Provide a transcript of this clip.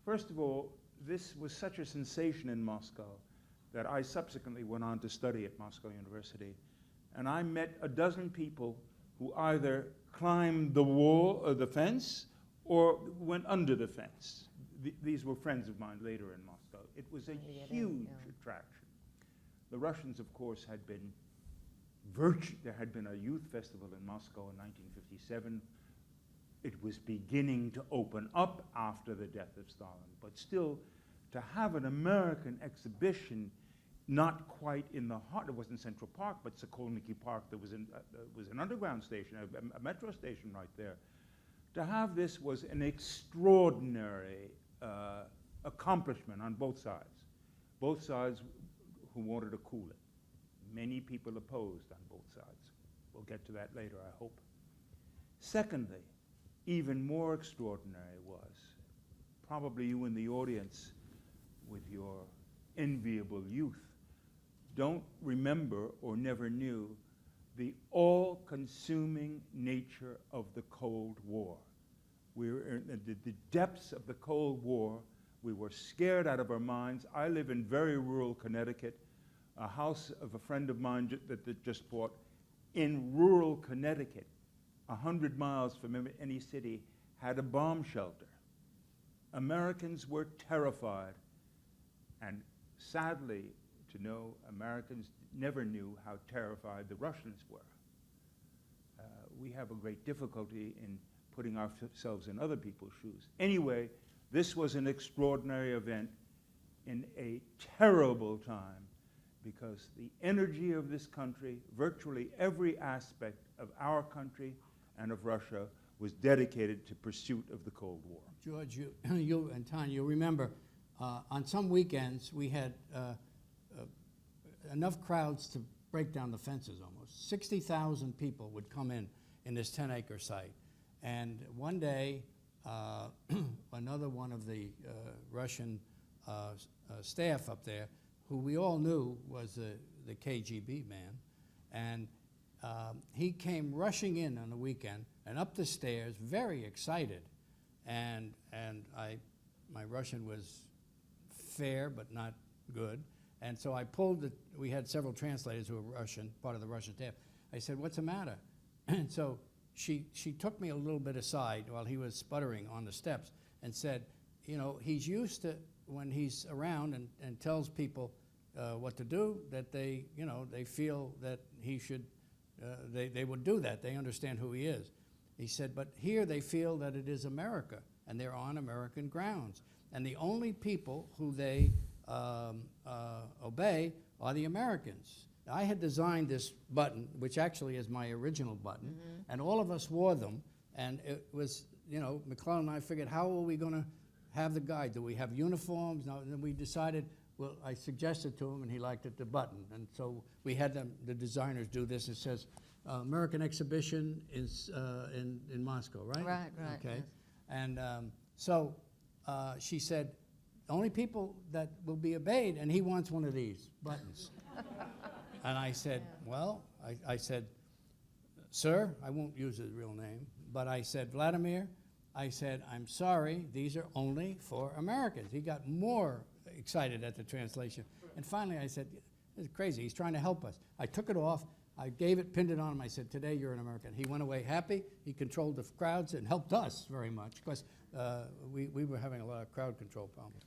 First of all, this was such a sensation in Moscow that I subsequently went on to study at Moscow University. And I met a dozen people who either climbed the wall or the fence or went under the fence. These were friends of mine later in Moscow. It was a huge attraction. The Russians, of course, had been there had been a youth festival in Moscow in 1957. It was beginning to open up after the death of Stalin, but still to have an American exhibition, not quite in the heart, it wasn't Central Park, but Sokolniki Park, there was an underground station, a metro station right there. To have this was an extraordinary accomplishment on both sides. Both sides who wanted to cool it. Many people opposed on both sides. We'll get to that later, I hope. Secondly, even more extraordinary was, probably you in the audience with your enviable youth don't remember or never knew the all-consuming nature of the Cold War. We were in the depths of the Cold War. We were scared out of our minds. I live in very rural Connecticut. A house of a friend of mine that just bought in rural Connecticut, 100 miles from any city, had a bomb shelter. Americans were terrified, and sadly to know, Americans never knew how terrified the Russians were. We have a great difficulty in putting ourselves in other people's shoes. Anyway, this was an extraordinary event in a terrible time, because the energy of this country, virtually every aspect of our country and of Russia, was dedicated to pursuit of the Cold War. George, you and Tanya, you remember on some weekends we had enough crowds to break down the fences almost. 60,000 people would come in this 10-acre site. And one day, another one of the Russian staff up there, who we all knew was the KGB man, and he came rushing in on the weekend and up the stairs, very excited, and my Russian was fair but not good, and so I pulled we had several translators who were Russian, part of the Russian staff. I said, "What's the matter?" And so she took me a little bit aside while he was sputtering on the steps and said, you know, he's used to, when he's around and tells people what to do, that they feel that he should, they would do that. They understand who he is. He said, but here they feel that it is America, and they're on American grounds. And the only people who they obey are the Americans. I had designed this button, which actually is my original button, and all of us wore them, and it was, McClellan and I figured, how are we going to have the guide? Do we have uniforms? No, and then we decided, well, I suggested to him, and he liked it, the button. And so we had the designers do this. It says, American exhibition is in Moscow, right? Right. Okay. Yes. And so she said, the only people that will be obeyed, and he wants one of these buttons. And I said, well, I said, sir, I won't use his real name, but I said, Vladimir, I said, I'm sorry, these are only for Americans. He got more excited at the translation. And finally I said, this is crazy, he's trying to help us. I took it off, I gave it, pinned it on him, I said, today you're an American. He went away happy, he controlled the crowds and helped us very much, because we were having a lot of crowd control problems.